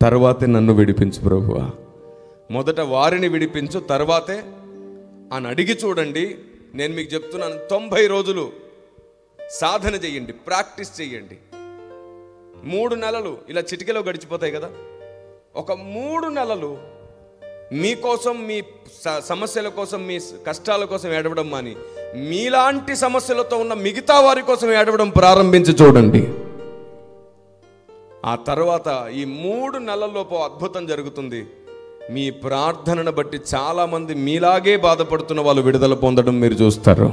తర్వాతే నన్ను విడిపించు ప్రభువా. మొదట వారిని విడిపించు, తర్వాతే అని అడిగి చూడండి. నేను మీకు చెప్తున్నాను, 90 రోజులు సాధన చెయ్యండి, ప్రాక్టీస్ చెయ్యండి. 3 నెలలు ఇలా చిటికెలో గడిచిపోతాయి కదా. ఒక 3 నెలలు మీకోసం, మీ సమస్యల కోసం, మీ కష్టాల కోసం ఏడవడం మాని మీలాంటి సమస్యలతో ఉన్న మిగతా వారి కోసం ఏడవడం ప్రారంభించి చూడండి. ఆ తర్వాత ఈ 3 నెలల్లోపు అద్భుతం జరుగుతుంది. మీ ప్రార్థనను బట్టి చాలామంది మీలాగే బాధపడుతున్న వాళ్ళు విడుదల పొందడం మీరు చూస్తారు.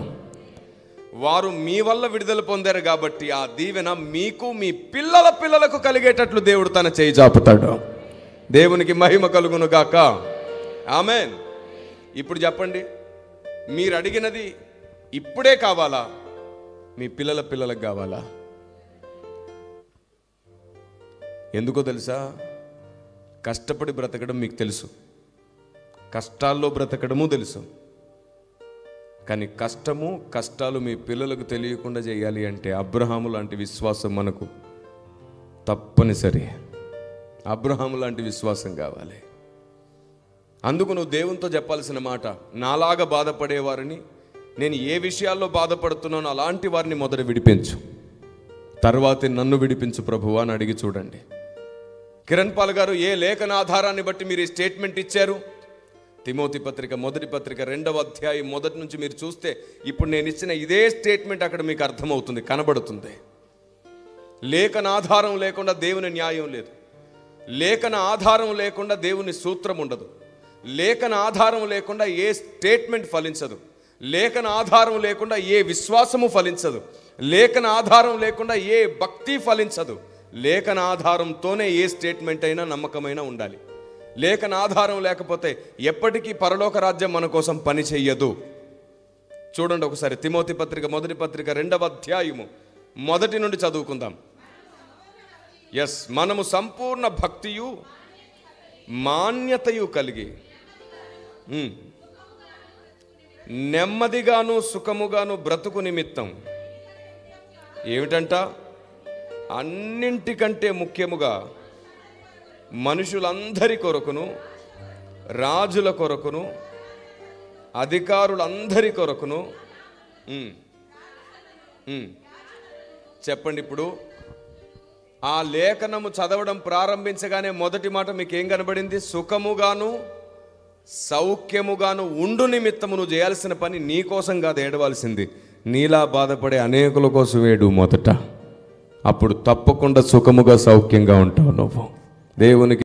వారు మీ వల్ల విడుదల పొందారు కాబట్టి ఆ దీవెన మీకు, మీ పిల్లల పిల్లలకు కలిగేటట్లు దేవుడు తన చేయి చాపుతాడు. దేవునికి మహిమ కలుగును గాక. ఆమేన్. ఇప్పుడు చెప్పండి, మీరు అడిగినది ఇప్పుడే కావాలా, మీ పిల్లల పిల్లలకు కావాలా? ఎందుకో తెలుసా? కష్టపడి బ్రతకడం మీకు తెలుసు, కష్టాల్లో బ్రతకడము తెలుసు. కానీ కష్టాలు మీ పిల్లలకు తెలియకుండా చేయాలి అంటే అబ్రహాము లాంటి విశ్వాసం మనకు తప్పనిసరి. అబ్రహాము లాంటి విశ్వాసం కావాలి. అందుకు నువ్వు దేవునితో చెప్పాల్సిన మాట, నాలాగా బాధపడేవారిని, నేను ఏ విషయాల్లో బాధపడుతున్నానో అలాంటి వారిని మొదట విడిపించు, తర్వాతే నన్ను విడిపించు ప్రభువా అని అడిగి చూడండి. కిరణ్ పాల్ గారు ఏ లేఖన ఆధారాన్ని బట్టి మీరు ఈ స్టేట్మెంట్ ఇచ్చారు? తిమోతి పత్రిక మొదటి పత్రిక 2వ అధ్యాయం మొదటి నుంచి మీరు చూస్తే ఇప్పుడు నేను ఇచ్చిన ఇదే స్టేట్మెంట్ అక్కడ మీకు అర్థమవుతుంది, కనబడుతుంది. లేఖన ఆధారం లేకుండా దేవుని న్యాయం లేదు. లేఖన ఆధారం లేకుండా దేవుని సూత్రం ఉండదు. లేఖన ఆధారం లేకుండా ఏ స్టేట్మెంట్ ఫలించదు. లేఖన ఆధారం లేకుండా ఏ విశ్వాసము ఫలించదు. లేఖన ఆధారం లేకుండా ఏ భక్తి ఫలించదు. లేఖన ఆధారంతోనే ఏ స్టేట్మెంట్ అయినా నమ్మకమైన ఉండాలి. లేఖన ఆధారం లేకపోతే ఎప్పటికీ పరలోక రాజ్యం మన కోసం పని చెయ్యదు. చూడండి ఒకసారి, తిమోతి పత్రిక మొదటి పత్రిక 2వ అధ్యాయము మొదటి నుండి చదువుకుందాం. మనము సంపూర్ణ భక్తియు మాన్యతయు కలిగి నెమ్మదిగాను సుఖముగాను బ్రతుకు నిమిత్తం, ఏమిటంట, అన్నింటికంటే ముఖ్యముగా మనుషులందరి కొరకును, రాజుల కొరకును, అధికారులందరి కొరకును. చెప్పండి. ఇప్పుడు ఆ లేఖనము చదవడం ప్రారంభించగానే మొదటి మాట మీకు ఏం కనబడింది? సుఖముగాను సౌఖ్యముగాను ఉండు నిమిత్తము నువ్వు చేయాల్సిన పని నీ కోసం కాదు ఏడవలసింది, నీలా బాధపడే అనేకుల కోసం ఏడు మొదట. అప్పుడు తప్పకుండా సుఖముగా సౌఖ్యంగా ఉంటావు నువ్వు. దేవునికి